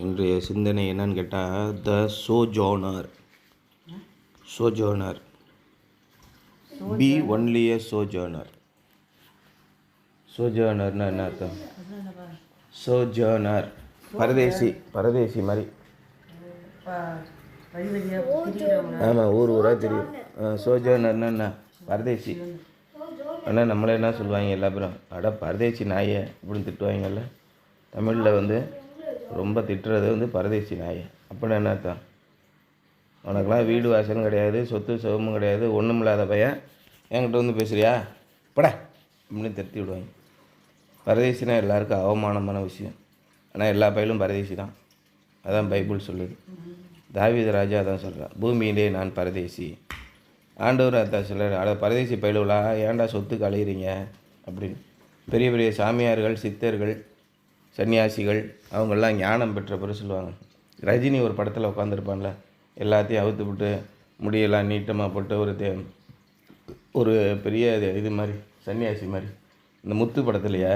இன்றைய சிந்தனை என்னன்னு கேட்டால் சோஜோனர் பி ஒன்லி எ சோஜோனர். சோஜோனர்னா என்ன அர்த்தம்? சோஜோனர் பரதேசி மாதிரி. ஆமாம், ஊராக தெரியும். சோஜோனர்னா என்ன? பரதேசி. ஆனால் நம்மளே என்ன சொல்லுவாங்க எல்லா பேரும், அட பரதேசி நாயை அப்படின்னு திட்டுவாங்கல்ல. தமிழில் ரொம்ப திட்டுறது பரதேசி நாயை. அப்படின்னு என்ன அர்த்தம்? உனக்கெல்லாம் வீடு வாசலும் கிடையாது, சொத்து சுகமும் கிடையாது, ஒன்றும் இல்லாத பையன் என்கிட்ட பேசுகிறியா பட அப்படின்னு திருத்தி விடுவாங்க. பரதேசினா எல்லாருக்கும் அவமானமான விஷயம். ஆனால் எல்லா பயிலும் பரதேசி தான். அதான் பைபிள் சொல்லுது. தாவீது ராஜா தான் சொல்கிறான், பூமியிலே நான் பரதேசி. ஆண்டவர் அதான் சொல்கிறார், அட பரதேசி பயிலுவலா, ஏன்டா சொத்துக்கு அலையிறீங்க அப்படின்னு. பெரிய பெரிய சாமியார்கள், சித்தர்கள், சன்னியாசிகள் அவங்கெல்லாம் ஞானம் பெற்ற பிறகு சொல்லுவாங்க. ரஜினி ஒரு படத்தில் உட்காந்துருப்பான்ல, எல்லாத்தையும் அவுத்து விட்டு முடியெல்லாம் நீட்டமாக போட்டு ஒரு பெரிய இது மாதிரி சன்னியாசி மாதிரி. இந்த முத்து படத்துலையா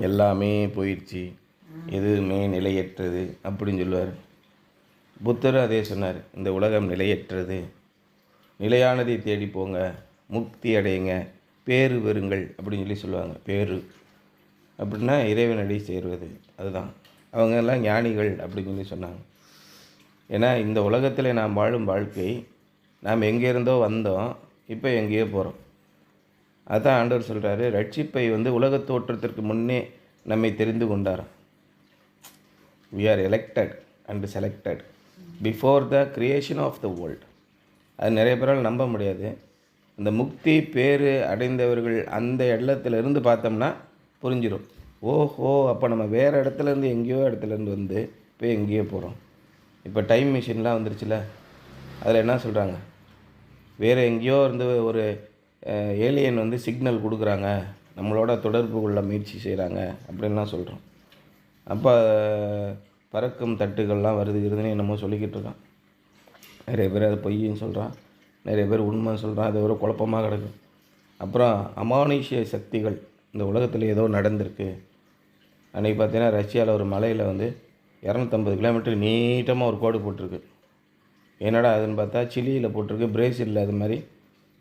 எல்லாமே போயிடுச்சு, எதுவுமே நிலையற்றது அப்படின்னு சொல்லுவார். புத்தரும் அதே சொன்னார், இந்த உலகம் நிலையற்றது, நிலையானதை தேடி போங்க, முக்தி அடையுங்க, பேரு பெறுங்கள் அப்படின்னு சொல்லுவாங்க. பேரு அப்படின்னா இறைவனடி சேருவது, அதுதான். அவங்க எல்லாம் ஞானிகள் அப்படின்னு சொன்னாங்க. ஏன்னா இந்த உலகத்தில் நாம் வாழும் வாழ்க்கை, நாம் எங்கேருந்தோ வந்தோம், இப்போ எங்கேயோ போகிறோம். அதுதான் ஆண்டவர் சொல்கிறாரு, ரட்சிப்பை உலகத் தோற்றத்திற்கு முன்னே நம்மை தெரிந்து கொண்டாராம். we are elected and selected before the creation of the world. அது நிறைய பேரால் நம்ப முடியாது. இந்த முக்தி பேரு அடைந்தவர்கள் அந்த இடத்துலேருந்து பார்த்தோம்னா புரிஞ்சிடும். ஓஹோ, அப்போ நம்ம வேறு இடத்துலேருந்து எங்கேயோ இடத்துலேருந்து இப்போ எங்கேயோ போகிறோம். இப்போ டைம் மிஷின்லாம் வந்துருச்சுல, அதில் என்ன சொல்கிறாங்க, வேறு எங்கேயோ இருந்து ஒரு ஏலியன் சிக்னல் கொடுக்குறாங்க, நம்மளோட தொடர்பு கொள்ள முயற்சி செய்கிறாங்க அப்படின்லாம் சொல்கிறோம். அப்போ பறக்கும் தட்டுகள்லாம் வருதுன்னு என்னமோ சொல்லிக்கிட்டு இருக்கான். நிறைய பேர் அது பொய்ன்னு சொல்கிறான், நிறைய பேர் உண்மை சொல்கிறான். அது ஒரு குழப்பமாக கிடக்கும். அப்புறம் அமானுஷ்ய சக்திகள், இந்த உலகத்தில் ஏதோ நடந்திருக்கு. அன்றைக்கி பார்த்தீங்கன்னா ரஷ்யாவில் ஒரு மலையில் 250 கிலோமீட்டர் நீட்டமாக ஒரு கோடு போட்டிருக்கு. என்னடா அதுன்னு பார்த்தா சிலியில் போட்டிருக்கு, பிரேசிலில் அது மாதிரி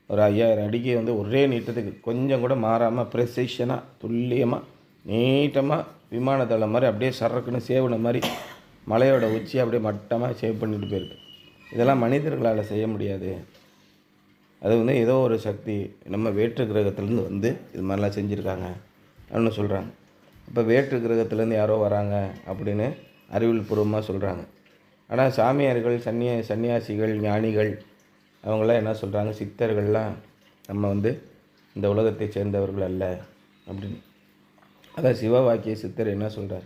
ஒரு 5000 அடிக்கு ஒரே நீட்டத்துக்கு கொஞ்சம் கூட மாறாமல் ப்ரெசிஷனாக துல்லியமாக நீட்டமாக விமானத்தளம் மாதிரி அப்படியே சரக்குன்னு சேவன மாதிரி மலையோட உச்சி அப்படியே மட்டமாக சேவ் பண்ணிட்டு போயிருக்கு. இதெல்லாம் மனிதர்களால் செய்ய முடியாது. அது ஏதோ ஒரு சக்தி நம்ம வேற்று கிரகத்துலேருந்து இது மாதிரிலாம் செஞ்சுருக்காங்க அப்படின்னு சொல்கிறாங்க. இப்போ வேற்று கிரகத்துலேருந்து யாரோ வராங்க அப்படின்னு அறிவியல் பூர்வமாக சொல்கிறாங்க. ஆனால் சாமியார்கள், சன்னியாசிகள், ஞானிகள் அவங்களாம் என்ன சொல்கிறாங்க, சித்தர்கள்லாம் நம்ம இந்த உலகத்தை சேர்ந்தவர்கள் அல்ல அப்படின்னு. அதான் சிவவாக்கிய சித்தர் என்ன சொல்கிறார்,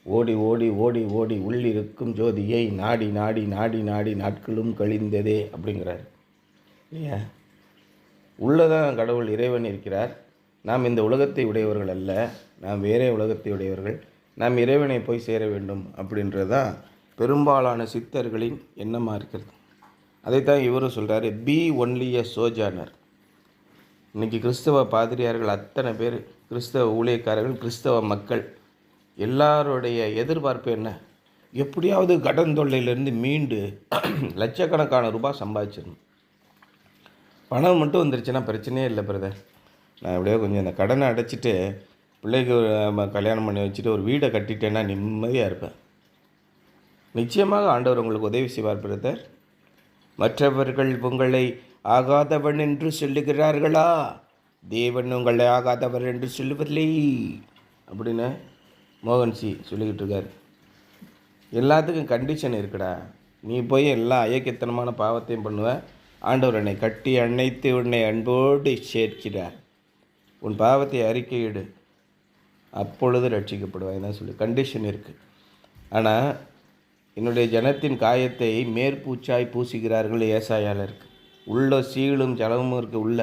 ஓடி ஓடி ஓடி ஓடி உள்ளிருக்கும் ஜோதியை நாடி நாடி நாடி நாடி நாட்களும் கழிந்ததே அப்படிங்கிறார் இல்லையா. உள்ளதான் கடவுள் இறைவன் இருக்கிறார். நாம் இந்த உலகத்தை உடையவர்கள் அல்ல, நாம் வேறே உலகத்தை உடையவர்கள், நாம் இறைவனை போய் சேர வேண்டும் அப்படின்றது தான் பெரும்பாலான சித்தர்களின் எண்ணமாக இருக்கிறது. அதைத்தான் இவரும் சொல்கிறாரு, பி ஒன்லி எ சோஜானர். இன்றைக்கி கிறிஸ்தவ பாதிரியார்கள் அத்தனை பேர், கிறிஸ்தவ ஊழியக்காரர்கள், கிறிஸ்தவ மக்கள் எல்லாருடைய எதிர்பார்ப்பு என்ன, எப்படியாவது கடன் தொல்லையிலேருந்து மீண்டு லட்சக்கணக்கான ரூபாய் சம்பாதிச்சிடணும். பணம் மட்டும் வந்துருச்சுன்னா பிரச்சனையே இல்லை பிரதர், நான் எப்படியோ கொஞ்சம் இந்த கடனை அடைச்சிட்டு பிள்ளைக்கு கல்யாணம் பண்ணி வச்சுட்டு ஒரு வீடை கட்டிட்டேன்னா நிம்மதியாக இருப்பேன். நிச்சயமாக ஆண்டவர் உங்களுக்கு உதவி செய்வார் பிரதர். மற்றவர்கள் உங்களை ஆகாதவன் என்று சொல்லுகிறார்களா, தேவன் உங்களை ஆகாதவர் என்று சொல்லுவதில்லை அப்படின்னு மோகன்சி சொல்லிக்கிட்டு இருக்கார். எல்லாத்துக்கும் கண்டிஷன் இருக்குடா. நீ போய் எல்லா அயக்கத்தனமான பாவத்தையும் பண்ணுவ, ஆண்டவர் என்னை கட்டி அணைத்து உன்னை அன்போடு சேர்க்கிறார். உன் பாவத்தை அறிக்கையிடு, அப்பொழுது ரட்சிக்கப்படுவாய் தான் சொல்லி கண்டிஷன் இருக்குது. ஆனால் என்னுடைய ஜனத்தின் காயத்தை மேற்பூச்சாய் பூசுகிறார்கள் ஏசாயால் இருக்குது. உள்ள சீலும் ஜலமும் இருக்குது, உள்ள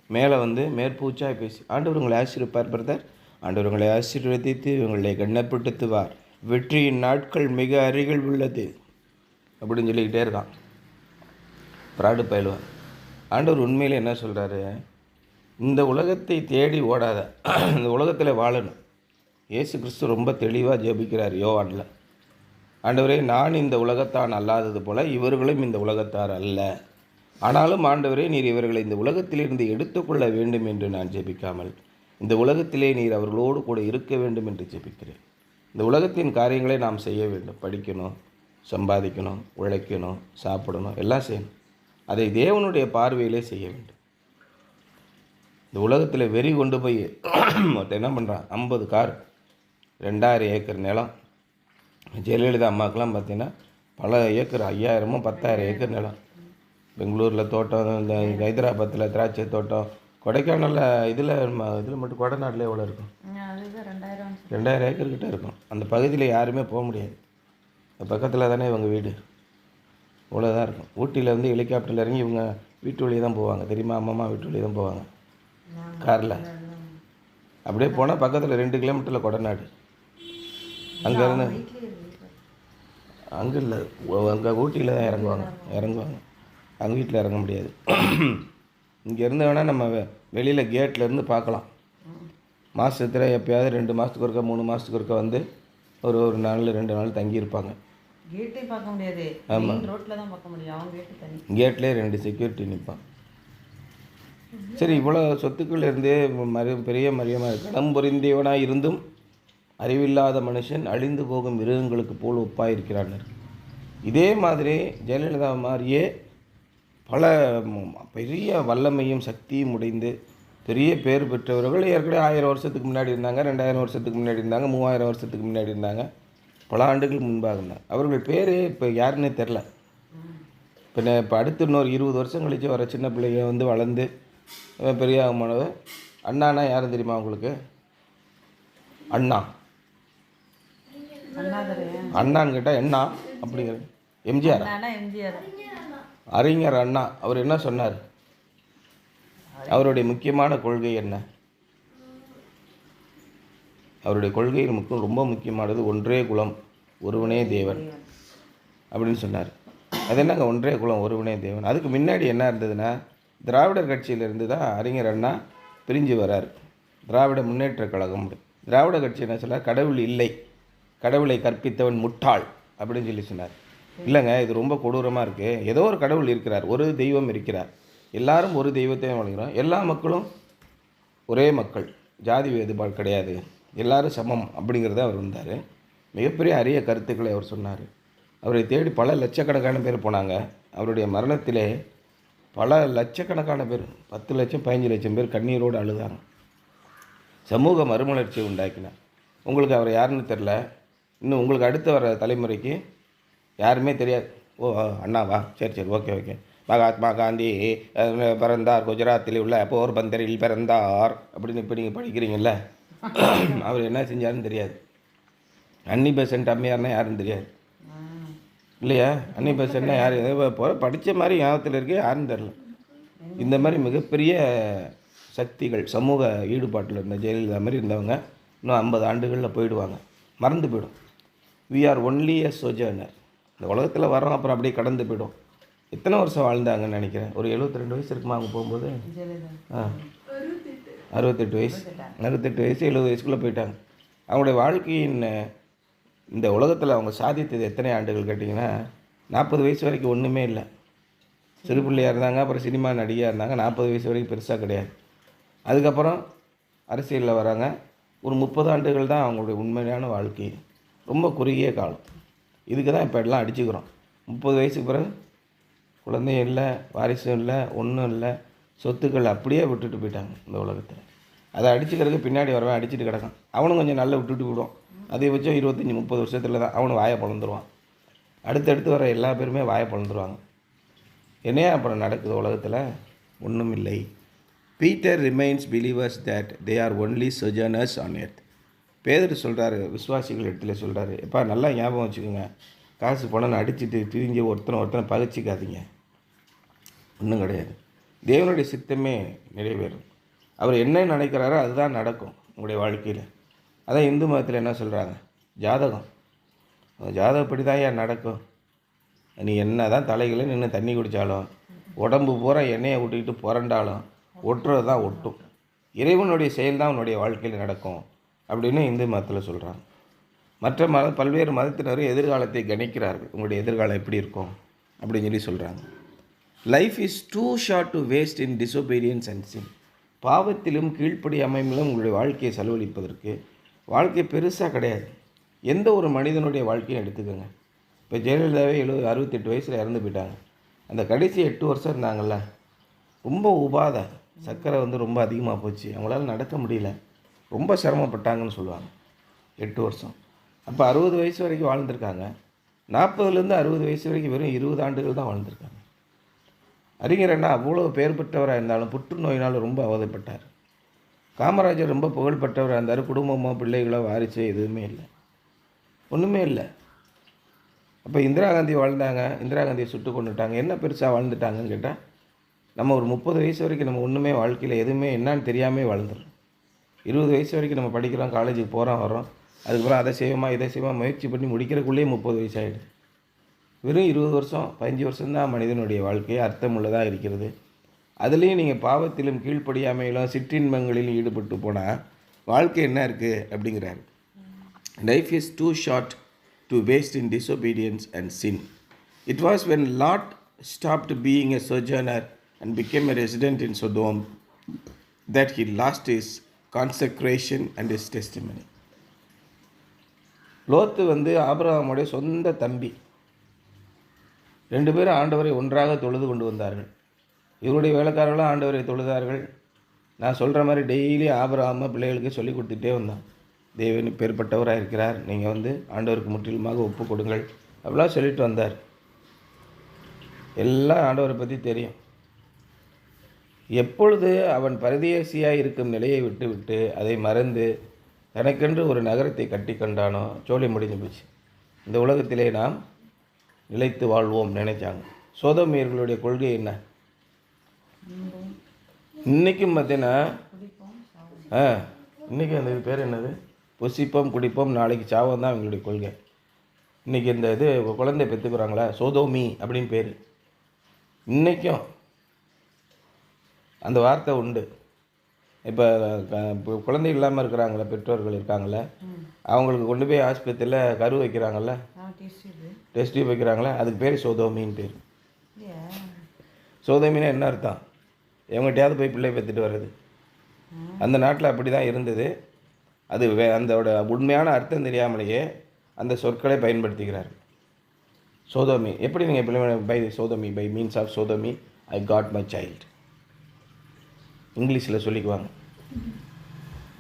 மேலே மேற்பூச்சாய் பேசி ஆண்டவர் உங்களை ஆசீர்வதிப்பார் பிரதர். ஆண்டவர் உங்களை ஆசீர்வதித்து உங்களை கண்ணப்படுத்துவார். வெற்றியின் நாட்கள் மிக அருகில் உள்ளது அப்படின்னு சொல்லிக்கிட்டே இருக்கான் பிராடு பயிலுவான். ஆண்டவர் உண்மையில் என்ன சொல்கிறாரு, இந்த உலகத்தை தேடி ஓடாத, இந்த உலகத்தில் வாழணும். இயேசு கிறிஸ்து ரொம்ப தெளிவாக ஜெபிக்கிறார் யோவானில். ஆண்டவரே, நான் இந்த உலகத்தான் அல்லாதது போல இவர்களும் இந்த உலகத்தார் அல்ல. ஆனாலும் ஆண்டவரே, நீர் இவர்களை இந்த உலகத்திலிருந்து எடுத்துக்கொள்ள வேண்டும் என்று நான் ஜெபிக்காமல், இந்த உலகத்திலே நீர் அவர்களோடு கூட இருக்க வேண்டும் என்று ஜெபிக்கிறேன். இந்த உலகத்தின் காரியங்களை நாம் செய்ய வேண்டும். படிக்கணும், சம்பாதிக்கணும், உழைக்கணும், சாப்பிடணும், எல்லாம் செய்யணும். அதை தேவனுடைய பார்வையிலே செய்ய வேண்டும். இந்த உலகத்தில் வெறி கொண்டு போய் ஒருத்தர் என்ன பண்ணுறான், 50 கார், 2000 ஏக்கர் நிலம். ஜெயலலிதா அம்மாக்கெல்லாம் பார்த்தீங்கன்னா பல ஏக்கர், 5000 10,000 ஏக்கர் நிலம். பெங்களூரில் தோட்டம், இந்த ஹைதராபாத்தில் திராட்சை தோட்டம், கொடைக்கானலில் இதில் மட்டும் கொடைநாட்டில் எவ்வளோ இருக்கும், 2000 ஏக்கர் கிட்ட இருக்கும். அந்த பகுதியில் யாருமே போக முடியாது. பக்கத்தில் தானே இவங்க வீடு, இவ்வளோதான் இருக்கும். ஊட்டியில் வந்து ஹெலிகாப்டரில் இறங்கி இவங்க வீட்டு வழியே தான் போவாங்க, தெரியுமா? அம்மா வீட்டு வழியே தான் போவாங்க காரில். அப்படியே போனால் பக்கத்தில் 2 கிலோமீட்டரில் கொடைநாடு. அங்கேருந்து அங்கே இல்லை, அங்கே ஊட்டியில் தான் இறங்குவாங்க. அங்கே வீட்டில் இறங்க முடியாது. இங்கேருந்து வேணால் நம்ம வெளியில் கேட்லேருந்து பார்க்கலாம். மாதத்தில் எப்போயாவது 2 மாதத்துக்கு ஒருக்கா 3 மாதத்துக்கு ஒருக்கா வந்து ஒரு 2 நாள் தங்கியிருப்பாங்க. கேட்டே பார்க்க முடியாது. ஆமாம், ரோட்டில் தான் பார்க்க முடியும். அவங்க கேட்டு தனி, கேட்லேயே 2 செக்யூரிட்டி நிற்பான். சரி, இவ்வளோ சொத்துக்கள் இருந்தே பெரிய மரியமாக கடம் பொறிந்தவனாக இருந்தும் அறிவில்லாத மனுஷன் அழிந்து போகும் மிருகங்களுக்கு போல் ஒப்பாயிருக்கிறான். இதே மாதிரி ஜெயலலிதா மாதிரியே பல பெரிய வல்லமையும் சக்தியும் உடைந்து பெரிய பேர் பெற்றவர்கள் ஏற்கனவே 1000 வருஷத்துக்கு முன்னாடி இருந்தாங்க, 2000 வருஷத்துக்கு முன்னாடி இருந்தாங்க, 3000 வருஷத்துக்கு முன்னாடி இருந்தாங்க, பல ஆண்டுகள் முன்பாக இருந்தாங்க. அவர்கள் பேரே இப்போ யாருன்னே தெரில. இப்போ அடுத்து இன்னொரு 20 வருஷம் கழித்து வர சின்ன பிள்ளைங்க வந்து வளர்ந்து பெரிய மாணவ அண்ணானா யாரும் தெரியுமா உங்களுக்கு? அண்ணான்னு கேட்டால் என்ன அப்படிங்கிற எம்ஜிஆர், அறிஞர் அண்ணா. அவர் என்ன சொன்னார்? அவருடைய முக்கியமான கொள்கை என்ன? அவருடைய கொள்கையில் ரொம்ப முக்கியமானது ஒன்றே குலம் ஒருவனே தேவன் அப்படின்னு சொன்னார். அது என்னங்க ஒன்றே குலம் ஒருவனே தேவன்? அதுக்கு முன்னாடி என்ன இருந்ததுன்னா, திராவிடர் கட்சியிலிருந்து தான் அறிஞர் அண்ணா பிரிஞ்சு வரார். திராவிட முன்னேற்ற கழகம். திராவிட கட்சி என்ன சொன்னார்? கடவுள் இல்லை, கடவுளை கற்பித்தவன் முட்டாள் அப்படின்னு சொல்லி சொன்னார். இல்லைங்க, இது ரொம்ப கொடூரமாக இருக்குது. ஏதோ ஒரு கடவுள் இருக்கிறார், ஒரு தெய்வம் இருக்கிறார், எல்லாரும் ஒரு தெய்வத்தையும் வணங்குகிறோம், எல்லா மக்களும் ஒரே மக்கள், ஜாதி வேறுபாடு கிடையாது, எல்லாரும் சமம் அப்படிங்கிறத அவர் வந்தார். மிகப்பெரிய அரிய கருத்துக்களை அவர் சொன்னார். அவரை தேடி பல லட்சக்கணக்கான பேர் போனாங்க. அவருடைய மரணத்திலே பல லட்சக்கணக்கான பேர், 10 லட்சம் 15 லட்சம் பேர் கண்ணீரோடு அழுதாங்க. சமூக மறுமலர்ச்சியை உண்டாக்கினார். உங்களுக்கு அவர் யாருன்னு தெரில, இன்னும் உங்களுக்கு அடுத்து வர தலைமுறைக்கு யாருமே தெரியாது. ஓ அண்ணாவா, சரி ஓகே. மகாத்மா காந்தி பிறந்தார், குஜராத்தில் உள்ள போர்பந்தரில் பிறந்தார் அப்படின்னு இப்போ நீங்கள் படிக்கிறீங்கல்ல. அவர் என்ன செஞ்சாருன்னு தெரியாது. அன்னி பெசன்ட் அம்மையார்னா யாருன்னு தெரியாது இல்லையா? அன்னி பெசன்ட்னா யார்? படித்த மாதிரி ஞாபகத்தில் இருக்கே, யாருன்னு தெரில. இந்த மாதிரி மிகப்பெரிய சக்திகள் சமூக ஈடுபாட்டில் இருந்த ஜெயலலிதா மாதிரி இருந்தவங்க இன்னும் 50 ஆண்டுகளில் போயிடுவாங்க, மறந்து போயிடும். We are only a sojourner. இந்த உலகத்தில் வரோம், அப்புறம் அப்படியே கடந்து போய்டும். எத்தனை வருஷம் வாழ்ந்தாங்கன்னு நினைக்கிறேன்? ஒரு 72 வயசு இருக்குமா அவங்க போகும்போது? 68 வயசு, 70 வயசுக்குள்ளே போயிட்டாங்க. அவங்களுடைய வாழ்க்கையின் இந்த உலகத்தில் அவங்க சாதித்தது எத்தனை ஆண்டுகள் கேட்டிங்கன்னா, 40 வயசு வரைக்கும் ஒன்றுமே இல்லை. சிறு பிள்ளையாக இருந்தாங்க, அப்புறம் சினிமா நடிகையாக இருந்தாங்க. 40 வயசு வரைக்கும் பெருசாக கிடையாது. அதுக்கப்புறம் அரசியலில் வராங்க. ஒரு 30 ஆண்டுகள் தான் அவங்களுடைய உண்மையான வாழ்க்கை. ரொம்ப குறுகிய காலம். இதுக்கு தான் இப்போ எல்லாம் அடிச்சுக்கிறோம். 30 வயசுக்கு பிறகு குழந்தையும் இல்லை, வாரிசும் இல்லை, ஒன்றும் இல்லை, சொத்துக்கள் அப்படியே விட்டுட்டு போயிட்டாங்க இந்த உலகத்தில். அதை அடிச்சுக்கிறதுக்கு பின்னாடி வரவன் அடிச்சுட்டு கிடக்கான். அவனும் கொஞ்சம் நல்லா விட்டுட்டு விடுவான். அதிகபட்சம் 25-30 வருஷத்தில் தான் அவனு வாயை பொழந்துருவான். அடுத்தடுத்து வர எல்லா பேருமே வாயை பொழந்துருவாங்க. என்னையா அப்புறம் நடக்குது உலகத்தில்? ஒன்றும் இல்லை. Peter reminds believers that they are only sojourners on earth. பேதர் சொல்கிறாரு, விசுவாசிகள் இடத்துல சொல்கிறாரு, எப்பா நல்லா ஞாபகம் வச்சுக்கோங்க, காசு பணம் அடிச்சுட்டு திரிஞ்சு ஒருத்தனை பகிச்சிக்காதீங்க. ஒன்றும் கிடையாது. தேவனுடைய சித்தமே நிறைவேறும். அவர் என்ன நினைக்கிறாரோ அதுதான் நடக்கும் உங்களுடைய வாழ்க்கையில். அதான் இந்து மதத்தில் என்ன சொல்கிறாங்க, ஜாதகம். ஜாதகப்படி தான் ஏன் நடக்கும். நீ என்ன தான் தலைகளை நின்று தண்ணி குடித்தாலும், உடம்பு பூரா எண்ணெயை விட்டுக்கிட்டு புரண்டாலும் ஒட்டுறது தான் ஒட்டும். இறைவனுடைய செயல் தான் உன்னுடைய வாழ்க்கையில் நடக்கும். அப்படின்னு இந்து மதத்தில் சொல்கிறாங்க. மற்ற பல்வேறு மதத்தினரும் எதிர்காலத்தை கணிக்கிறார்கள். உங்களுடைய எதிர்காலம் எப்படி இருக்கும் அப்படின்னு சொல்லி சொல்கிறாங்க. Life is too short to waste in disobedience and sin. பாவத்திலும் கீழ்ப்படியாமையிலும் உங்களுடைய வாழ்க்கையை செலவழிப்பதற்கு வாழ்க்கை பெருசாக கிடையாது. எந்த ஒரு மனிதனுடைய வாழ்க்கையும் எடுத்துக்கோங்க. இப்போ ஜெயலலிதாவே 68 வயசில் இறந்து போயிட்டாங்க. அந்த கடைசி 8 வருஷம் இருந்தாங்கள்ல, ரொம்ப உபாதை, சர்க்கரை ரொம்ப அதிகமாக போச்சு, அவங்களால நடக்க முடியல, ரொம்ப சிரமப்பட்டாங்கன்னு சொல்லுவாங்க. 8 வருஷம். அப்போ 60 வயசு வரைக்கும் வாழ்ந்துருக்காங்க. 40லேருந்து 60 வயசு வரைக்கும் வெறும் 20 ஆண்டுகள் தான் வாழ்ந்துருக்காங்க. அறிஞர் அண்ணா அவ்வளோ பேர் பெற்றவராக இருந்தாலும் புற்றுநோயினால் ரொம்ப அவதைப்பட்டார். காமராஜர் ரொம்ப புகழ்பெற்றவராக இருந்தார். குடும்பமோ பிள்ளைகளோ வாரிசோ எதுவுமே இல்லை, ஒன்றுமே இல்லை. அப்போ இந்திரா காந்தி வாழ்ந்தாங்க, இந்திரா காந்தியை சுட்டு கொண்டுட்டாங்க. என்ன பெருசாக வாழ்ந்துட்டாங்கன்னு கேட்டால், நம்ம ஒரு 30 வயசு வரைக்கும் நம்ம ஒன்றுமே வாழ்க்கையில் எதுவுமே என்னான்னு தெரியாமல் வாழ்ந்துடும். 20 வயசு வரைக்கும் நம்ம படிக்கிறோம், காலேஜுக்கு போகிறோம் வரோம், அதுக்கப்புறம் அதை செய்வோமா இதை செய்வோமா முயற்சி பண்ணி முடிக்கிறக்குள்ளேயே 30 வயசு ஆகிடுது. வெறும் 20 வருஷம் 15 வருஷம்தான் மனிதனுடைய வாழ்க்கையை அர்த்தமுள்ளதாக இருக்கிறது. அதுலேயும் நீங்கள் பாவத்திலும் கீழ்ப்படியாமையிலும் சிற்றின்பங்களிலும் ஈடுபட்டு போனால் வாழ்க்கை என்ன இருக்குது அப்படிங்கிறாரு. Life is too short to waste in disobedience and sin. It was when Lot stopped being a sojourner and became a resident in Sodom that he lost his consecration and his testimony. லோத்து ஆபிரகாமுடைய சொந்த தம்பி. 2 பேரும் ஆண்டவரை ஒன்றாக தொழுது கொண்டு வந்தார்கள். இவருடைய வேலைக்காரர்களும் ஆண்டவரை தொழுதார்கள். நான் சொல்கிற மாதிரி டெய்லி ஆபிரகாம பிள்ளைகளுக்கு சொல்லி கொடுத்துட்டே வந்தான். தேவன் பேர்பட்டவராக இருக்கிறார், நீங்கள் ஆண்டவருக்கு முற்றிலுமாக ஒப்பு கொடுங்கள் அப்படிலாம் சொல்லிட்டு வந்தார். எல்லாம் ஆண்டவரை பற்றி தெரியும். எப்பொழுது அவன் பரதேசியாக இருக்கும் நிலையை விட்டு அதை மறந்து தனக்கென்று ஒரு நகரத்தை கட்டி கண்டானோ சோழி முடிஞ்சு போச்சு. இந்த உலகத்திலே நாம் நிலைத்து வாழ்வோம் நினைச்சாங்க. சோதோமியர்களுடைய கொள்கை என்ன? இன்றைக்கும் பார்த்தீங்கன்னா இன்றைக்கி அந்த பேர் என்னது, புசிப்போம் குடிப்போம் நாளைக்கு சாவம் தான் அவங்களுடைய கொள்கை. இன்றைக்கி இந்த குழந்தை பெற்றுக்கிறாங்களா சோதோமி அப்படின்னு பேர். இன்றைக்கும் அந்த வார்த்தை உண்டு. இப்போ குழந்தை இல்லாமல் இருக்கிறாங்களே, பெற்றோர்கள் இருக்காங்களே, அவங்களுக்கு கொண்டு போய் ஆஸ்பத்திரியில் கரு வைக்கிறாங்கள்ல, டெஸ்ட் டியூப் வைக்கிறாங்களே, அதுக்கு பேர் சோதோமின்னு பேர். சோதோமின்னா என்ன அர்த்தம்? எவங்ககிட்டயாவது போய் பிள்ளை பெற்றுட்டு வர்றது. அந்த நாட்டில் அப்படி தான் இருந்தது. அது அதோட உண்மையான அர்த்தம் தெரியாமலேயே அந்த சொற்களை பயன்படுத்திக்கிறார். சோதோமி எப்படி நீங்கள் பிள்ளை by sodomy by means of sodomy I got my child இங்கிலீஷில் சொல்லிக்குவாங்க.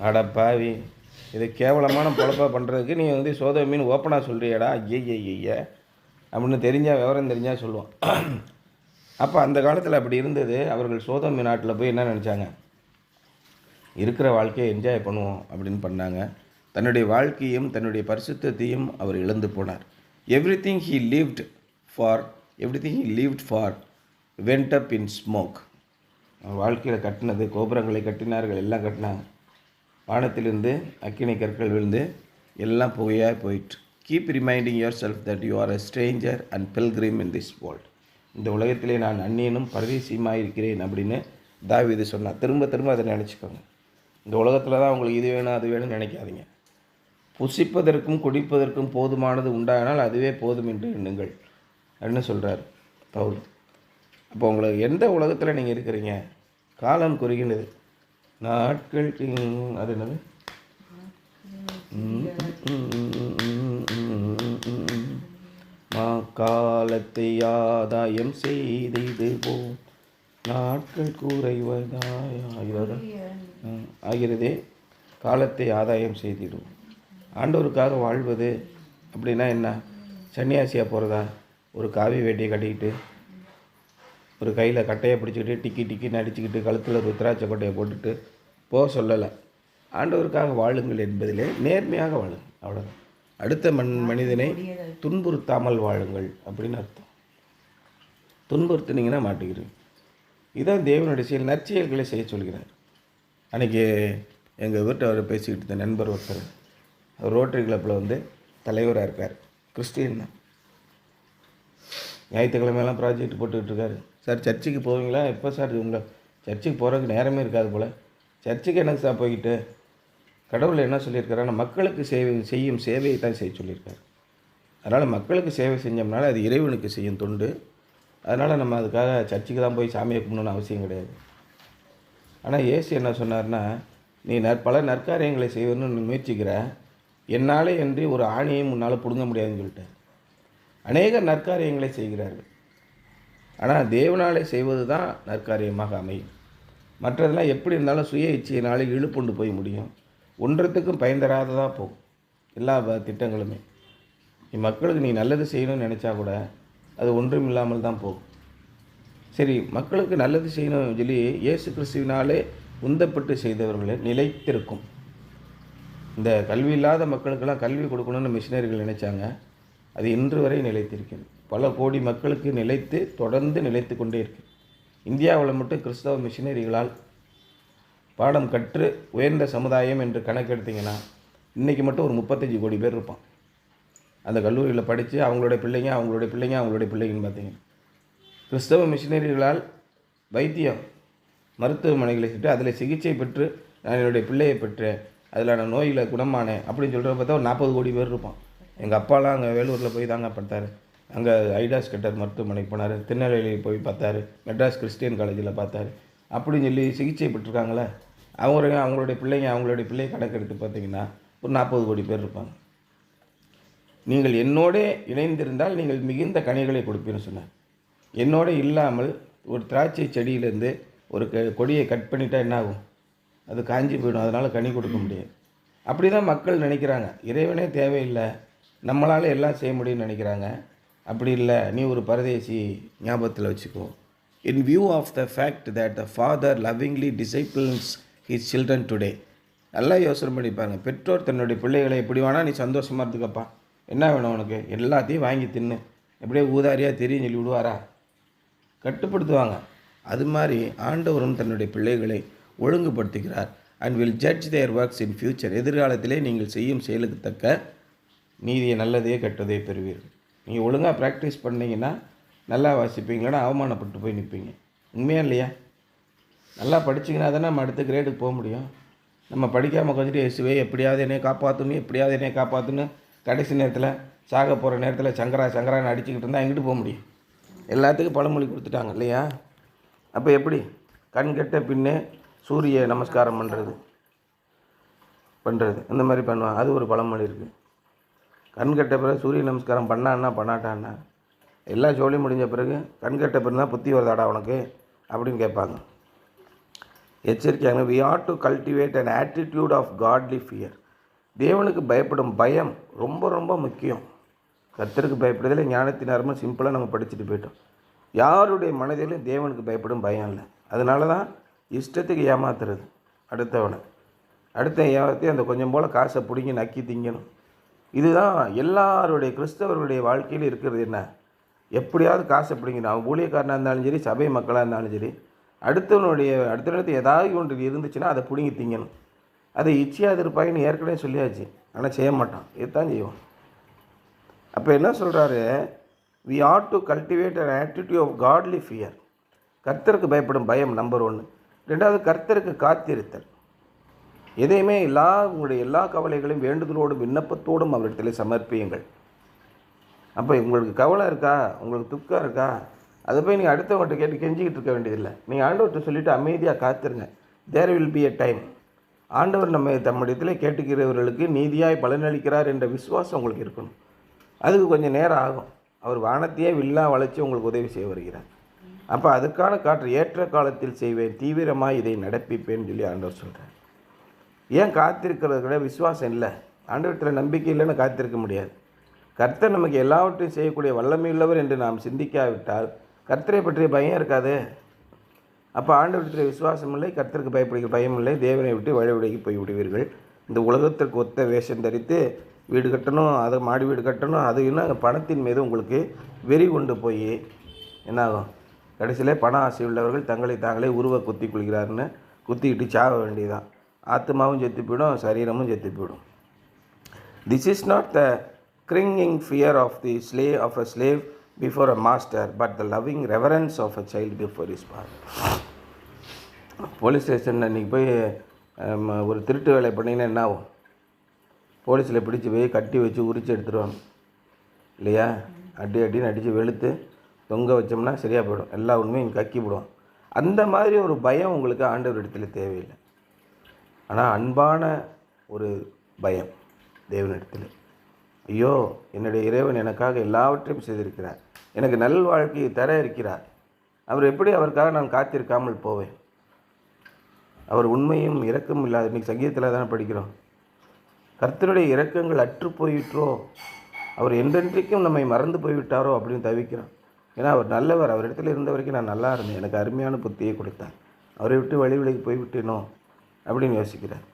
அட பாவி, இது கேவலமான பொழப்பாக பண்ணுறதுக்கு நீ சோதோமின்னு ஓப்பனாக சொல்கிறியடா ஐய அப்படின்னு தெரிஞ்சால், விவரம் தெரிஞ்சால் சொல்லுவான். அப்போ அந்த காலத்தில் அப்படி இருந்தது. அவர்கள் சோதோமி நாட்டில் போய் என்ன நினச்சாங்க, இருக்கிற வாழ்க்கையை என்ஜாய் பண்ணுவோம் அப்படின்னு பண்ணாங்க. தன்னுடைய வாழ்க்கையும் தன்னுடைய பரிசுத்தத்தையும் அவர் இழந்து போனார். Everything he lived for went up in smoke. வாழ்க்கையில் கட்டினது, கோபுரங்களை கட்டினார்கள், எல்லாம் கட்டினாங்க. வானத்திலிருந்து அக்கினி கற்கள் விழுந்து எல்லாம் புகையாக போயிட்டு. Keep reminding your self that you are a stranger and pilgrim in this world. இந்த உலகத்திலே நான் அந்நியனும் பரதேசியுமாக இருக்கிறேன் அப்படின்னு தாவீது சொன்னார். திரும்ப திரும்ப அதை நினச்சிக்கோங்க. இந்த உலகத்தில் தான் உங்களுக்கு இது வேணும் அது வேணும்னு நினைக்காதீங்க. புசிப்பதற்கும் குடிப்பதற்கும் போதுமானது உண்டானால் அதுவே போதும் என்று எண்ணுங்கள் அப்படின்னு சொல்கிறார் பவுல். அப்போ உங்களுக்கு எந்த உலகத்தில் நீங்கள் இருக்கிறீங்க? காலம் குறுகினது, நாட்கள் அது என்னது, காலத்தை ஆதாயம் செய்திடுவோம், நாட்கள் ஆகிறதே, காலத்தை ஆதாயம் செய்திடுவோம். ஆண்டவருக்காக வாழ்வது அப்படின்னா என்ன? சன்னியாசியாக போகிறதா? ஒரு காவி வேட்டியை கட்டிக்கிட்டு, ஒரு கையில் கட்டையை பிடிச்சிக்கிட்டு, டிக்கின்னு அடிச்சுக்கிட்டு, கழுத்தில் ருத்ராட்ச கொட்டையை போட்டுட்டு போக சொல்லலை. ஆண்டவருக்காக வாழுங்கள் என்பதிலே நேர்மையாக வாழுங்கள், அவ்வளோதான். அடுத்த மனிதனை துன்புறுத்தாமல் வாழுங்கள் அப்படின்னு அர்த்தம். துன்புறுத்துனீங்கன்னா மாட்டிக்கிறீங்க. இதுதான் தேவனுடைய செயல். நற்செயல்களை செய்ய சொல்கிறார். அன்றைக்கி எங்கள் வீட்டை அவர் பேசிக்கிட்டு இருந்த நண்பர் ஒருத்தர், அவர் ரோட்டரி கிளப்பில் தலைவராக இருக்கார், கிறிஸ்டியன் தான். ஞாயிற்றுக்கிழமையெல்லாம் ப்ராஜெக்ட் போட்டுக்கிட்டு இருக்காரு. சார் சர்ச்சுக்கு போவீங்களா? எப்போ சார் உங்களை சர்ச்சுக்கு போகிறதுக்கு நேரமே இருக்காது போல். சர்ச்சுக்கு எனக்கு சார் போய்கிட்டு கடவுள் என்ன சொல்லியிருக்காருன்னா மக்களுக்கு செய்யும் சேவையை தான் செய்ய சொல்லியிருக்காரு. அதனால் மக்களுக்கு சேவை செஞ்சோம்னால அது இறைவனுக்கு செய்யும் தொண்டு. அதனால் நம்ம அதுக்காக சர்ச்சுக்கு தான் போய் சாமியை கும்பிடணும்னு அவசியம் கிடையாது. ஆனால் இயேசு என்ன சொன்னார்னா, நீ பல நற்காரியங்களை செய்வதுன்னு முயற்சிக்கிற, என்னாலே என்று ஒரு ஆணையை முன்னால் பிடுங்க முடியாதுன்னு சொல்லிட்டார். அநேக நற்காரியங்களை செய்கிறார்கள். ஆனால் தேவனாலே செய்வது தான் நற்காரியமாக அமையும். மற்றதெல்லாம் எப்படி இருந்தாலும் சுய இச்சையினாலே இழுப்புண்டு போய் முடியும். ஒன்றத்துக்கும் பயன் தராததாக போகும் எல்லா திட்டங்களுமே. மக்களுக்கு நீ நல்லது செய்யணும்னு நினச்சா கூட அது ஒன்றும் இல்லாமல் தான் போகும். சரி, மக்களுக்கு நல்லது செய்யணும்னு சொல்லி இயேசு கிறிஸ்துவினாலே உந்தப்பட்டு செய்தவர்களே நிலைத்திருக்கும். இந்த கல்வி இல்லாத மக்களுக்கெல்லாம் கல்வி கொடுக்கணும்னு மிஷினரிகள் நினைச்சாங்க. அது இன்று வரை நிலைத்திருக்கிறது. பல கோடி மக்களுக்கு நிலைத்து தொடர்ந்து நிலைத்து கொண்டே இருக்கு. இந்தியாவில் மட்டும் கிறிஸ்தவ மிஷினரிகளால் பாடம் கற்று உயர்ந்த சமுதாயம் என்று கணக்கெடுத்திங்கன்னா இன்றைக்கி மட்டும் ஒரு 35 கோடி பேர் இருப்பான். அந்த கல்லூரியில் படித்து அவங்களுடைய பிள்ளைங்கன்னு பார்த்தீங்கன்னா கிறிஸ்தவ மிஷினரிகளால் வைத்தியம் மருத்துவமனைகளை சுட்டு அதில் சிகிச்சை பெற்று நான் என்னுடைய பிள்ளையை பெற்றேன், அதில் நான் நோயில் குணமானேன் அப்படின்னு சொல்கிற பார்த்தா ஒரு 40 கோடி பேர் இருப்பான். எங்கள் அப்பாலாம் அங்கே வேலூரில் போய் தாங்க பார்த்தாரு. அங்கே ஐடாஸ் கட்டர் மருத்துவமனைக்கு போனார், திருநெல்வேலியில் போய் பார்த்தாரு, மெட்ராஸ் கிறிஸ்டியன் காலேஜில் பார்த்தாரு. அப்படின்னு சொல்லி சிகிச்சை பெற்றிருக்காங்களே அவங்களுடைய பிள்ளை கணக்கெடுத்து பார்த்தீங்கன்னா ஒரு 40 கோடி பேர் இருப்பாங்க. நீங்கள் என்னோட இணைந்திருந்தால் நீங்கள் மிகுந்த கனிகளை கொடுப்பீன்னு சொன்னார். என்னோட இல்லாமல் ஒரு திராட்சை செடியிலேருந்து ஒரு கொடியை கட் பண்ணிட்டா என்ன ஆகும்? அது காஞ்சி போயிடும். அதனால் கனி கொடுக்க முடியாது. அப்படி தான் மக்கள் நினைக்கிறாங்க. இறைவனே தேவையில்லை, நம்மளால் எல்லாம் செய்ய முடியும்னு நினைக்கிறாங்க. அப்படி இல்லை, நீ ஒரு பரதேசி, ஞாபகத்தில் வச்சுக்கோ. In view of the fact that the father lovingly disciplines his children today. நல்லா யோசனை பண்ணிப்பாங்க. பெற்றோர் தன்னுடைய பிள்ளைகளை எப்படி வேணால் நீ சந்தோஷமாக இருந்துக்கப்பா, என்ன வேணும் உனக்கு, எல்லாத்தையும் வாங்கி தின்னு, எப்படியே ஊதாரியாக தெரியும் சொல்லி விடுவாரா? கட்டுப்படுத்துவாங்க. அது மாதிரி ஆண்டவரும் தன்னுடைய பிள்ளைகளை ஒழுங்குபடுத்துகிறார். And will judge their works in future. எதிர்காலத்திலே நீங்கள் செய்யும் செயலுக்கு தக்க நீதியை நல்லதே கெட்டதே பெறுவீர்கள். நீங்கள் ஒழுங்காக ப்ராக்டிஸ் பண்ணிங்கன்னா நல்லா வாசிப்பீங்களா, அவமானப்பட்டு போய் நிற்பீங்க. உண்மையா இல்லையா? நல்லா படிச்சிங்கன்னா தானே நம்ம அடுத்த கிரேடுக்கு போக முடியும். நம்ம படிக்காமல் கொஞ்சிட்டு இயேசுவே எப்படியாவது என்னை காப்பாற்றணும் கடைசி நேரத்தில் சாக போகிற நேரத்தில் சங்கரான்னு அடிச்சுக்கிட்டு இருந்தால் எங்கிட்டு போக முடியும்? எல்லாத்துக்கும் பழமொழி கொடுத்துட்டாங்க இல்லையா? அப்போ எப்படி கண் கெட்ட பின்னே சூரிய நமஸ்காரம் பண்ணுறது இந்த மாதிரி பண்ணுவாங்க. அது ஒரு பழமொழி இருக்குது. கண் கெட்ட பிறகு சூரிய நமஸ்காரம் பண்ணாட்டான்னா எல்லா ஜோலியும் முடிஞ்ச பிறகு கண் கெட்ட பிறகு தான் புத்தி வருதாடா உனக்கு அப்படின்னு கேட்பாங்க. எச்சரிக்கையாக, we ought to cultivate an attitude of godly fear. தேவனுக்கு பயப்படும் பயம் ரொம்ப ரொம்ப முக்கியம். கர்த்தருக்கு பயப்படுறதில் ஞானத்தின் அருமை சிம்பிளாக நம்ம படிச்சுட்டு போயிட்டோம். யாருடைய மனதிலும் தேவனுக்கு பயப்படும் பயம் இல்லை. அதனால தான் இஷ்டத்துக்கு ஏமாத்துறது அடுத்த ஏமாற்றி அந்த கொஞ்சம் போல் காசை பிடிங்கி நக்கி திங்கணும். இதுதான் எல்லாருடைய கிறிஸ்தவர்களுடைய வாழ்க்கையில் இருக்கிறது. என்ன, எப்படியாவது காசை பிடிங்கணும். அவன் ஊழியக்காரனாக இருந்தாலும் சரி, சபை மக்களாக இருந்தாலும் சரி, அடுத்தவனுக்கு ஏதாவது ஒன்று இருந்துச்சுன்னா அதை பிடிங்கி திங்கணும். அதை இச்சையாது இருப்பாங்கன்னு ஏற்கனவே சொல்லியாச்சு. ஆனால் செய்ய மாட்டான், இதுதான் செய்வோம். அப்போ என்ன சொல்கிறாரு? we ought to cultivate an attitude of godly fear. கர்த்தருக்கு பயப்படும் பயம் நம்பர் 1. 2வது கர்த்தருக்கு காத்திருத்தல். எதையுமே உங்களுடைய எல்லா கவலைகளையும் வேண்டுதலோடும் விண்ணப்பத்தோடும் அவரிடத்தில் சமர்ப்பியுங்கள். அப்போ உங்களுக்கு கவலை இருக்கா, உங்களுக்கு துக்கம் இருக்கா, அதை போய் நீங்கள் அடுத்தவங்கள்ட்ட கேட்டு கெஞ்சிக்கிட்டு இருக்க வேண்டியதில்லை. நீங்கள் ஆண்டவர்கிட்ட சொல்லிவிட்டு அமைதியாக காத்துருங்க. There will be a time. ஆண்டவர் நம்ம தம்மிடத்தில் கேட்டுக்கிறவர்களுக்கு நீதியாய் பலனளிக்கிறார் என்ற விசுவாசம் உங்களுக்கு இருக்கணும். அதுக்கு கொஞ்சம் நேரம் ஆகும். அவர் வானத்தையே வில்லா வளைச்சி உங்களுக்கு உதவி செய்ய வருகிறார். அப்போ அதுக்கான காற்று ஏற்ற காலத்தில் செய்வேன், தீவிரமாக இதை நடப்பிப்பேன்னு சொல்லி ஆண்டவர் சொல்கிறார். ஏன் காத்திருக்கிறத விசுவாசம் இல்லை, ஆண்டவரத்தில் நம்பிக்கை இல்லைன்னு காத்திருக்க முடியாது. கர்த்தர் நமக்கு எல்லாவற்றையும் செய்யக்கூடிய வல்லமையுள்ளவர் என்று நாம் சிந்திக்காவிட்டால் கர்த்தரை பற்றிய பயம் இருக்காது. அப்போ ஆண்டவரத்தில் விசுவாசம் இல்லை, கர்த்தருக்கு பயப்படுகிற பயம் இல்லை, தேவனை விட்டு வழிவிடைக்கு போய் விடுவீர்கள். இந்த உலகத்திற்கு ஒத்த வேஷம் தரித்து வீடு கட்டணும், அதை மாடி வீடு கட்டணும், அது இன்னும் பணத்தின் மீது உங்களுக்கு வெறி கொண்டு போய் என்னாகும்? கடைசியில் பண ஆசை உள்ளவர்கள் தங்களை தாங்களே உருவ குத்தி கொள்கிறாருன்னு குத்திக்கிட்டு சாக வேண்டியதான். ஆத்மாவும் செத்து போயிடும், சரீரமும் செத்து போயிடும். This is not the cringing fear of the slave of a slave before a master, but the loving reverence of a child before his father. Police ஸ்டேஷனில் இன்றைக்கி போய் ஒரு திருட்டு வேலை பண்ணிங்கன்னா என்ன ஆகும்? போலீஸில் பிடிச்சி போய் கட்டி வச்சு உரித்து எடுத்துருவாங்க இல்லையா? அடின்னு அடித்து வெளுத்து தொங்க வச்சோம்னா சரியாக போயிடும், எல்லா உண்மையும் கக்கி விடுவோம். அந்த மாதிரி ஒரு பயம் உங்களுக்கு ஆண்டவர் இடத்துல தேவையில்லை. ஆனால் அன்பான ஒரு பயம் தேவனிடத்தில். ஐயோ, என்னுடைய இறைவன் எனக்காக எல்லாவற்றையும் செய்திருக்கிறார், எனக்கு நல் வாழ்க்கையை தர இருக்கிறார், அவர் எப்படி அவருக்காக நான் காத்திருக்காமல் போவேன்? அவர் உண்மையும் இரக்கமும் இல்லாத, இன்றைக்கி சங்கீதத்தில் தானே படிக்கிறோம், கர்த்தருடைய இரக்கங்கள் அற்று போயிற்றோ, அவர் என்றென்றைக்கும் நம்மை மறந்து போய்விட்டாரோ அப்படின்னு தவிக்கிறோம். ஏன்னா அவர் நல்லவர், அவர் இடத்துல இருந்த வரைக்கும் நான் நல்லா இருந்தேன், எனக்கு அருமையான புத்தியை கொடுத்தார், அவரை விட்டு வழி விலகி போய்விட்டேனோ அப்படின்னு யோசிக்கிறார்.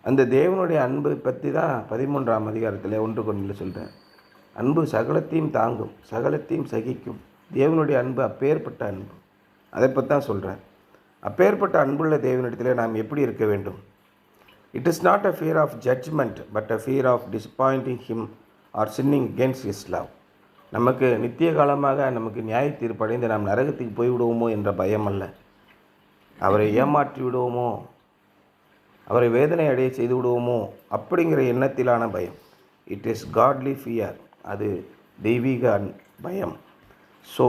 அந்த தேவனுடைய அன்பை பற்றி தான் 13ஆம் அதிகாரத்தில் 1 சொல்கிறேன். அன்பு சகலத்தையும் தாங்கும், சகலத்தையும் சகிக்கும். தேவனுடைய அன்பு அப்பேற்பட்ட அன்பு, அதை பற்றி தான் சொல்கிறேன். அப்பேற்பட்ட அன்புள்ள தேவனிடத்தில் நாம் எப்படி இருக்க வேண்டும்? It is not a fear of judgment, but a fear of disappointing him or sinning against his love. நமக்கு நித்திய காலமாக நமக்கு நியாய தீர்ப்படைந்து நாம் நரகத்துக்கு போய்விடுவோமோ என்ற பயம் அல்ல, அவரை ஏமாற்றி விடுவோமோ, அவரை வேதனை அடைய செய்து விடுவோமோ அப்படிங்கிற எண்ணத்திலான பயம். இட் இஸ் காட்லி ஃபியர், அது தெய்வீக பயம். ஸோ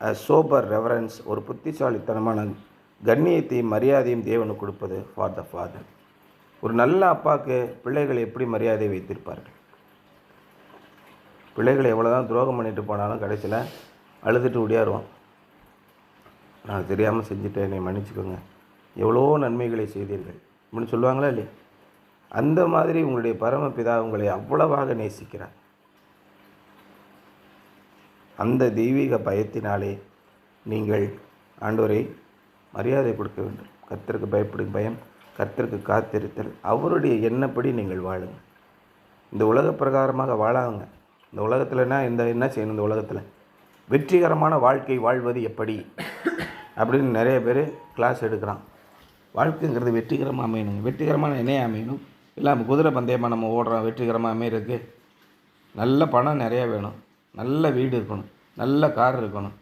அ சோபர் ரெவரன்ஸ், ஒரு புத்திசாலித்தனமான கண்ணியத்தையும் மரியாதையும் தேவனுக்கு கொடுப்பது ஃபார் த ஃபாதர். ஒரு நல்ல அப்பாவுக்கு பிள்ளைகள் எப்படி மரியாதை வைத்திருப்பார்கள்? பிள்ளைகளை எவ்வளோ தான் துரோகம் பண்ணிட்டு போனாலும் கடைசியில் அழுதுட்டு ஓடியாருவான், நான் தெரியாமல் செஞ்சுட்டேன், என்னை மன்னிச்சுக்கோங்க, எவ்வளோ நன்மைகளை செய்தீர்கள் அப்படின்னு சொல்லுவாங்களா இல்லையா? அந்த மாதிரி உங்களுடைய பரமபிதா உங்களை அவ்வளவாக நேசிக்கிறார். அந்த தெய்வீக பயத்தினாலே நீங்கள் ஆண்டவரை மரியாதை கொடுக்க வேண்டும். கர்த்தருக்கு பயப்படும் பயம், கர்த்தருக்கு காத்திருத்தல், அவருடைய எண்ணப்படி நீங்கள் வாழுங்க. இந்த உலக பிரகாரமாக வாழாங்க. இந்த உலகத்தில்னா என்ன செய்யணும்? இந்த உலகத்தில் வெற்றிகரமான வாழ்க்கை வாழ்வது எப்படி அப்படின்னு நிறைய பேர் கிளாஸ் எடுக்கிறான். வாழ்க்கைங்கிறது வெற்றிகரமாக அமையணுங்க. வெற்றிகரமான என்னையே அமையணும்? இல்லை நம்ம குதிரை பந்தயமாக நம்ம ஓடுறோம், வெற்றிகரமாக அமையிறதுக்கு நல்ல பணம் நிறையா வேணும், நல்ல வீடு இருக்கணும், நல்ல கார் இருக்கணும்,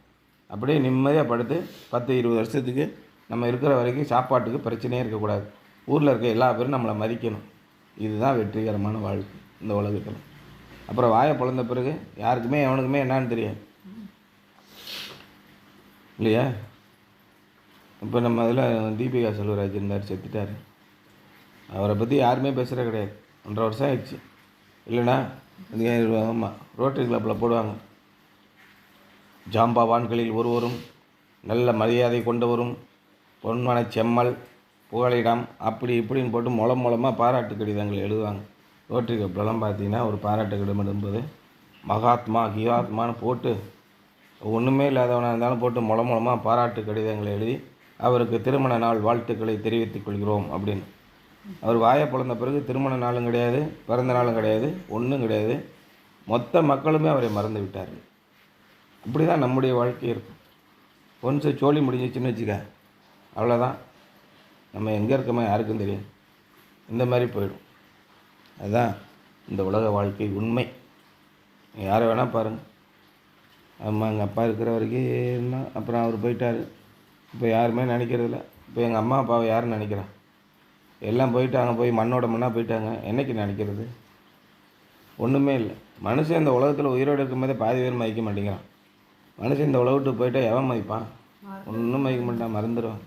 அப்படியே நிம்மதியாக படுத்து 10-20 வருஷத்துக்கு நம்ம இருக்கிற வரைக்கும் சாப்பாட்டுக்கு பிரச்சனையே இருக்கக்கூடாது, ஊரில் இருக்க எல்லா பேரும் நம்மளை மதிக்கணும். இதுதான் வெற்றிகரமான வாழ்க்கை இந்த உலகத்தில். அப்புறம் வாயை பிளந்த பிறகு யாருக்குமே எவனுக்குமே என்னான்னு தெரியாது இல்லையா? இப்போ நம்ம அதில் தீபிகா செல்வராஜ் இருந்தார், செத்துட்டார். அவரை பற்றி யாருமே பேசுகிற கிடையாது. 1.5 வருஷம் ஆயிடுச்சு இல்லைண்ணா? ஆமாம், ரோட்டரி கிளப்பில் போடுவாங்க, ஜாம்பவான்களில் ஒருவரும் நல்ல மரியாதை கொண்டவரும் பொன்மன செம்மல் புகழிடம் அப்படி இப்படின்னு போட்டு மூலமாக பாராட்டு கடிதங்கள் எழுதுவாங்க. ரோட்டரி கிளப்லாம் பார்த்தீங்கன்னா ஒரு பாராட்டு கடிதம் எழுதும்போது மகாத்மா கியாத்மான்னு போட்டு, ஒன்றுமே இல்லாதவனாக இருந்தாலும் போட்டு மூலமாக பாராட்டு கடிதங்களை எழுதி அவருக்கு திருமண நாள் வாழ்த்துக்களை தெரிவித்துக் கொள்கிறோம் அப்படின்னு. அவர் வாயை பிளந்த பிறகு திருமண நாளும் கிடையாது, பிறந்த நாளும் கிடையாது, ஒன்றும் கிடையாது. மொத்த மக்களுமே அவரை மறந்து விட்டார்கள். அப்படி தான் நம்முடைய வாழ்க்கை இருக்கும். ஒன்ஸ் சோழி முடிஞ்சிச்சுன்னு வச்சுக்க, அவ்வளோதான், நம்ம எங்கே இருக்கோமோ யாருக்கும் தெரியும், இந்த மாதிரி போயிடும். அதுதான் இந்த உலக வாழ்க்கை உண்மை. யாரை வேணால் பாருங்கள். ஆமாம், எங்கள் அப்பா இருக்கிற வரைக்கும் இருந்தால், அப்புறம் அவர் போயிட்டார், இப்போ யாருமே நினைக்கிறதில்ல. இப்போ எங்கள் அம்மா அப்பாவை யாரும் நினைக்கிறான்? எல்லாம் போயிட்டாங்க, போய் மண்ணோட மண்ணாக போயிட்டாங்க. என்றைக்கு நினைக்கிறது? ஒன்றுமே இல்லை. மனுஷன் இந்த உலகத்தில் உயிரோடு இருக்கும்போதே பாதி பேர் மதிக்க மாட்டேங்கிறான். மனுஷன் இந்த உலகத்துக்கு போயிட்டால் எவன் மதிப்பான்? ஒன்றும் மதிக்க மாட்டான், மறந்துடுவான்.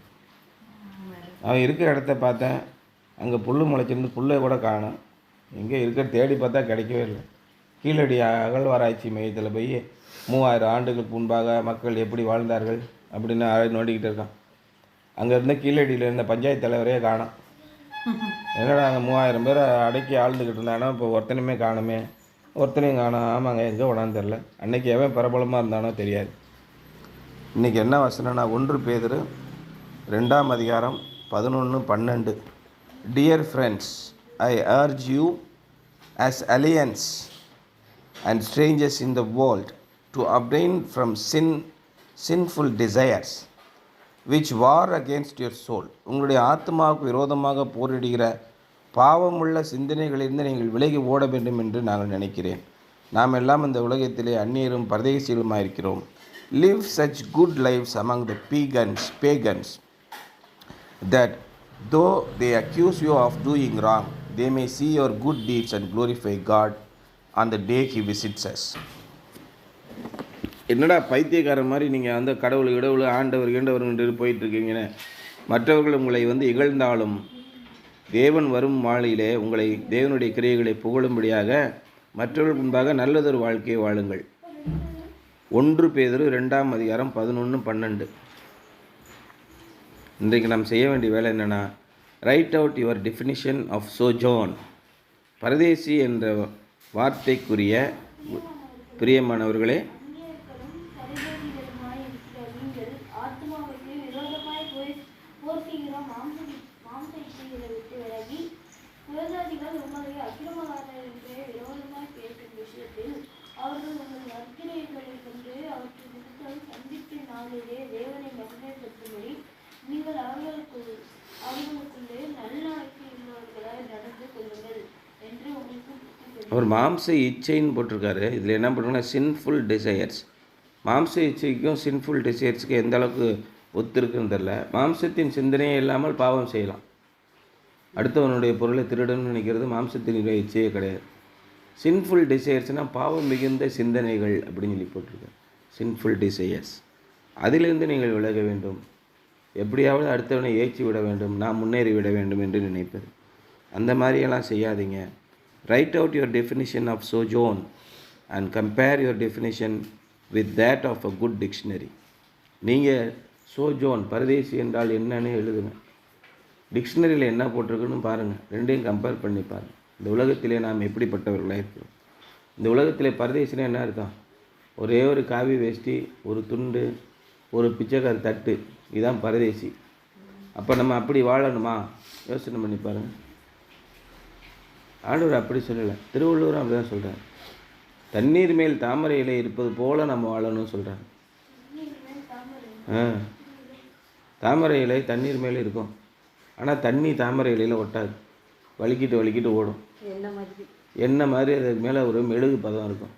அவன் இருக்கிற இடத்த பார்த்தேன், அங்கே புல் முளைச்சிருந்து புல்லை கூட காணும். எங்கே இருக்கிற தேடி பார்த்தா கிடைக்கவே இல்லை. கீழடி அகழ்வாராய்ச்சி மையத்தில் போய் 3000 ஆண்டுகளுக்கு முன்பாக மக்கள் எப்படி வாழ்ந்தார்கள் அப்படின்னு நோண்டிக்கிட்டு இருக்கான். அங்கே இருந்த கீழடியில் இருந்த பஞ்சாயத்து தலைவரே காணும். என்னடா அங்கே 3000 பேரை அடக்கி ஆழ்ந்துக்கிட்டு இருந்தானோ, இப்போ ஒருத்தனையுமே காணுமே, ஒருத்தனையும் காணும். ஆமாங்க, எங்கே வேணான்னு தெரில. அன்றைக்கி எவன் பிரபலமாக இருந்தானோ தெரியாது. இன்றைக்கி என்ன வசனம்னா 1 பேதுரு 2ஆம் அதிகாரம் 11-12. Dear friends, I urge you as aliens and strangers in the world to abstain from sinful desires which war against your soul. உங்களுடைய ஆத்மாவுக்கு விரோதமாக போரிடுகிற பாவமுள்ள சிந்தனைகளிலிருந்து நீங்கள் விலகி ஓட வேண்டும் என்று நாங்கள் நினைக்கிறேன். நாம் எல்லாம் இந்த உலகத்திலே அந்நியரும் பரதேசிகளுமாக இருக்கிறோம். Live such good lives among the pagans that Though they accuse you of doing wrong, they may see your good deeds and glorify God on the day He visits us. என்னடா பைத்தியக்காரன் மாதிரி நீங்கள் அந்த கடவுள் ஆண்டவர் கீண்டவர்கிட்ட போயிட்டுருக்கீங்கன்னு மற்றவர்கள் உங்களை இகழ்ந்தாலும் தேவன் வரும் நாளிலே உங்களை தேவனுடைய கிரியைகளை புகழும்படியாக மற்றவர்கள் முன்பாக நல்லதொரு வாழ்க்கையை வாழுங்கள். 1 பேதுரு 2:11-12. இன்றைக்கு நாம் செய்ய வேண்டிய வேலை என்னென்னா, write out your definition of sojourn. பரதேசி என்ற வார்த்தைக்குரிய பிரியமானவர்களே, அவர் மாம்ச இச்சைன்னு போட்டிருக்காரு. இதில் என்ன பண்ணுறோன்னா, சின்ஃபுல் டிசையர்ஸ். மாம்ச இச்சைக்கும் சின்ஃபுல் டிசையர்ஸுக்கு எந்த அளவுக்கு ஒத்துருக்குன்னு தெரில. மாம்சத்தின் சிந்தனையே இல்லாமல் பாவம் செய்யலாம். அடுத்தவனுடைய பொருளை திருடணும்னு நினைக்கிறது மாம்சத்தினுடைய இச்சையே கிடையாது. சின்ஃபுல் டிசையர்ஸ்னால் பாவம் மிகுந்த சிந்தனைகள் அப்படின்னு சொல்லி போட்டிருக்காரு. சின்ஃபுல் டிசையர்ஸ், அதிலிருந்து நீங்கள் விலக வேண்டும். எப்படியாவது அடுத்தவனை ஏற்றி விட வேண்டும், நான் முன்னேறி விட வேண்டும் என்று நினைப்பது. அந்த மாதிரியெல்லாம் செய்யாதீங்க. Write out your definition of sojourn and compare your definition with that of a good dictionary. நீங்கள் sojourn பரதேசி என்றால் என்னன்னு எழுதுங்க. டிக்ஷனரியில் என்ன போட்டிருக்குன்னு பாருங்கள். ரெண்டையும் கம்பேர் பண்ணி பாருங்கள். இந்த உலகத்திலே நாம் எப்படிப்பட்டவர்களாக இருக்கிறோம். இந்த உலகத்திலே பரதேசினா என்ன அர்த்தம்? ஒரே ஒரு காவி வேஷ்டி, ஒரு துண்டு, ஒரு பிச்சைக்கார தட்டு, இதுதான் பரதேசி. அப்போ நம்ம அப்படி வாழணுமா? யோசனை பண்ணி பாருங்கள். ஆண்டவர் அப்படி சொல்லலை. திருவள்ளுவரும் அப்படி தான் சொல்கிறார். தண்ணீர் மேல் தாமரை இலை இருப்பது போல் நம்ம வாழணும்னு சொல்கிறாங்க. தாமரை இலை தண்ணீர் மேலே இருக்கும், ஆனால் தண்ணி தாமரை இலையில் ஒட்டாது, வலிக்கிட்டு ஓடும். எண்ணெய் மாதிரி அதுக்கு மேலே ஒரு மெழுகு பதம் இருக்கும்.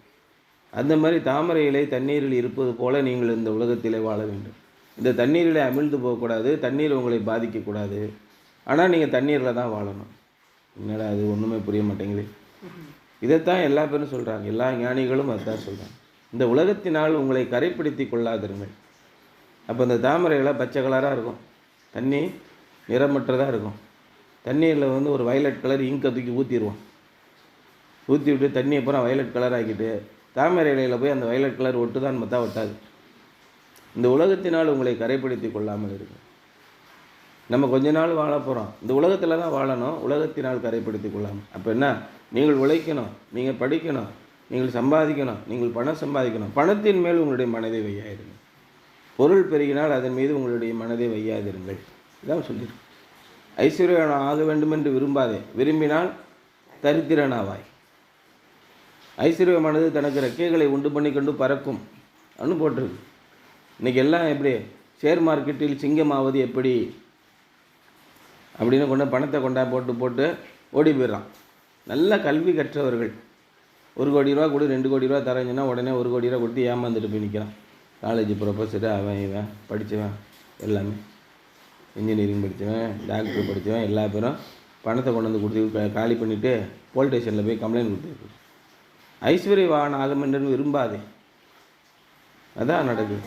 அந்த மாதிரி தாமரை இலை தண்ணீரில் இருப்பது போல் நீங்கள் இந்த உலகத்திலே வாழ வேண்டும். இந்த தண்ணீரில் அமிழ்ந்து போகக்கூடாது, தண்ணீர் உங்களை பாதிக்கக்கூடாது. ஆனால் நீங்கள் தண்ணீரில் தான் வாழணும். என்னடா அது ஒன்றுமே புரிய மாட்டேங்குது. இதைத்தான் எல்லா பேரும் சொல்கிறாங்க, எல்லா ஞானிகளும் அதுதான் சொல்கிறாங்க. இந்த உலகத்தினால் உங்களை கரைப்பிடித்து கொள்ளாதிருங்கள். அப்போ இந்த தாமரை இலை பச்சை கலராக இருக்கும், தண்ணி நிறமற்றதாக இருக்கும். தண்ணீரில் ஒரு வயலட் கலர் இங்கை தூக்கி ஊற்றி விட்டு தண்ணியை அப்புறம் வயலட் கலர் ஆக்கிட்டு தாமரை இலையில் போய் அந்த வயலட் கலர் ஒட்டுதான் பார்த்தா ஒட்டாது. இந்த உலகத்தினால் உங்களை கரைப்படுத்தி கொள்ளாமல் இருக்கு. நம்ம கொஞ்ச நாள் வாழ போகிறோம், இந்த உலகத்தில் தான் வாழணும், உலகத்தினால் கரைப்படுத்தி கொள்ளாமல். அப்போ என்ன? நீங்கள் உழைக்கணும், நீங்கள் படிக்கணும், நீங்கள் சம்பாதிக்கணும், நீங்கள் பணம் சம்பாதிக்கணும். பணத்தின் மேல் உங்களுடைய மனதை வையாதிருங்கள். பொருள் பெருகினால் அதன் மீது உங்களுடைய மனதை வையாதிருங்கள். இதான் சொல்லியிருக்கு. ஐஸ்வர்யன் ஆக வேண்டும் என்று விரும்பாதே, விரும்பினால் தரித்திரனாவாய். ஐஸ்வர்யமானது தனக்கு ரெக்கைகளை உண்டு பண்ணி கொண்டு பறக்கும் அப்படின்னு போட்டிருக்கு. இன்றைக்கி எல்லாம் எப்படி ஷேர் மார்க்கெட்டில் சிங்கமாவது எப்படி அப்படின்னு பணத்தை போட்டு ஓடி போயிடறான். நல்ல கல்வி கற்றவர்கள் 1 கோடி ரூபா கொடு, 2 கோடி ரூபா தரேங்கன்னா உடனே 1 கோடி ரூபா கொடுத்து ஏமாந்துட்டு போய் நிற்கிறான். காலேஜ் ப்ரொஃபஸரு, அவன் இவன் படித்தவன், எல்லாமே இன்ஜினியரிங் படித்தவன், டாக்டர் படித்தவன், எல்லா பேரும் பணத்தை கொண்டு வந்து கொடுத்து காலி பண்ணிவிட்டு போலீஸ் ஸ்டேஷனில் போய் கம்ப்ளைண்ட் கொடுத்துருக்கு. ஐஸ்வர்யவான் ஆகும் என்று விரும்பாதே, அதான் நடக்குது.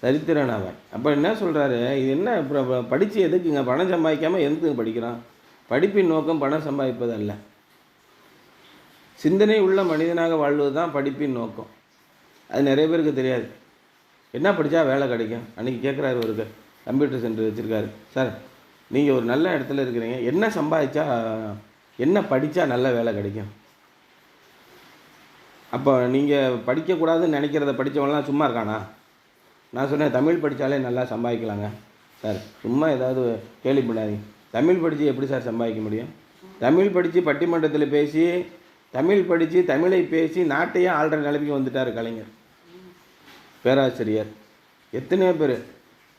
சரித்திரனாவன். அப்போ என்ன சொல்கிறாரு? இது என்ன படித்து எதுக்குங்க? பணம் சம்பாதிக்காமல் எதுக்கு படிக்கிறான்? படிப்பின் நோக்கம் பணம் சம்பாதிப்பது அல்ல. சிந்தனை உள்ள மனிதனாக வாழ்வது தான் படிப்பின் நோக்கம். அது நிறைய பேருக்கு தெரியாது. என்ன படித்தா வேலை கிடைக்கும்? அன்றைக்கி கேட்குறாரு, ஒரு கம்ப்யூட்டர் சென்டர் வச்சுருக்காரு. சார், நீங்கள் ஒரு நல்ல இடத்துல இருக்கிறீங்க, என்ன சம்பாதிச்சா, என்ன படித்தா நல்ல வேலை கிடைக்கும்? அப்போ நீங்கள் படிக்கக்கூடாதுன்னு நினைக்கிறத படித்தவங்களாம் சும்மா இருக்கானா? நான் சொன்னேன், தமிழ் படித்தாலே நல்லா சம்பாதிக்கலாங்க. சார், சும்மா ஏதாவது கேள்வி பண்ணாதீங்க. தமிழ் படித்து எப்படி சார் சம்பாதிக்க முடியும்? தமிழ் படித்து பட்டிமன்றத்தில் பேசி, தமிழ் படித்து தமிழை பேசி நாட்டையே ஆள்ற நிலைமைக்கு வந்துட்டார் கலைஞர், பேராசிரியர். எத்தனையோ பேர்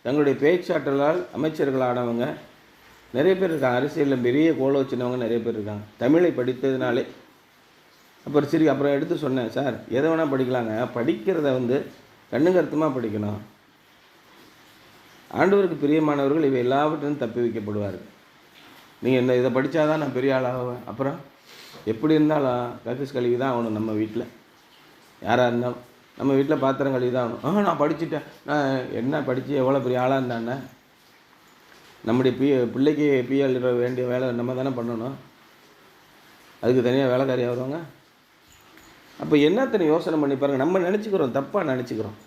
தங்களுடைய பேச்சாற்றலால் அமைச்சர்களானவங்க நிறைய பேர் இருக்காங்க. அரசியலில் பெரிய கோல வச்சுனவங்க நிறைய பேர் இருக்காங்க, தமிழை படித்ததுனாலே. அப்புறம் எடுத்து சொன்னேன், சார் எதை வேணால் படிக்கலாங்க, படிக்கிறத கண்ணுங்கருத்துமாக படிக்கணும். ஆண்டவருக்கு பிரியமானவர்கள் இவை எல்லாவற்றிலும் தப்பி வைக்கப்படுவார்கள். நீங்கள் என்ன இதை படித்தாதான் நான் பெரிய ஆளாகுவேன், அப்புறம் எப்படி இருந்தாலும் கக்கூஸ் கழுவி தான் ஆகணும். நம்ம வீட்டில் யாராக இருந்தாலும் நம்ம வீட்டில் பாத்திரம் கழுவி தான் ஆகணும். நான் படிச்சுட்டேன், நான் என்ன படித்து எவ்வளோ பெரிய ஆளாக இருந்தானே, நம்முடைய பிள்ளைக்கு பிஎல் வேண்டிய வேலை நம்ம தானே பண்ணணும். அதுக்கு தனியாக வேலைக்காரியாக வருவாங்க. அப்போ என்னத்தனை யோசனை பண்ணி பாருங்கள். நம்ம நினச்சிக்கிறோம், தப்பாக நினச்சிக்கிறோம்.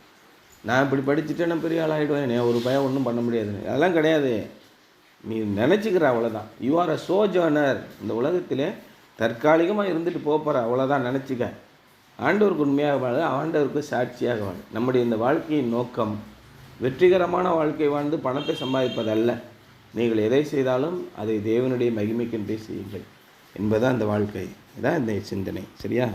நான் இப்படி படிச்சுட்டு நான் பெரிய ஆளாகிடுவேன், நான் ஒரு பையன் ஒன்றும் பண்ண முடியாதுன்னு. அதெல்லாம் கிடையாது. நீ நினச்சிக்கிற அவ்வளோதான். You are a Sojourner. இந்த உலகத்திலே தற்காலிகமாக இருந்துட்டு போகிற அவ்வளோதான் நினச்சிக்க. ஆண்டவருக்கு உண்மையாக வாழ, ஆண்டவருக்கு சாட்சியாக வாழ. நம்முடைய இந்த வாழ்க்கையின் நோக்கம் வெற்றிகரமான வாழ்க்கை வாழ்ந்து பணத்தை சம்பாதிப்பதல்ல. நீங்கள் எதை செய்தாலும் அதை தேவனுடைய மகிமைக்கென்றே செய்யுங்கள் என்பதுதான் இந்த வாழ்க்கை. இதான் இந்த சிந்தனை. சரியா?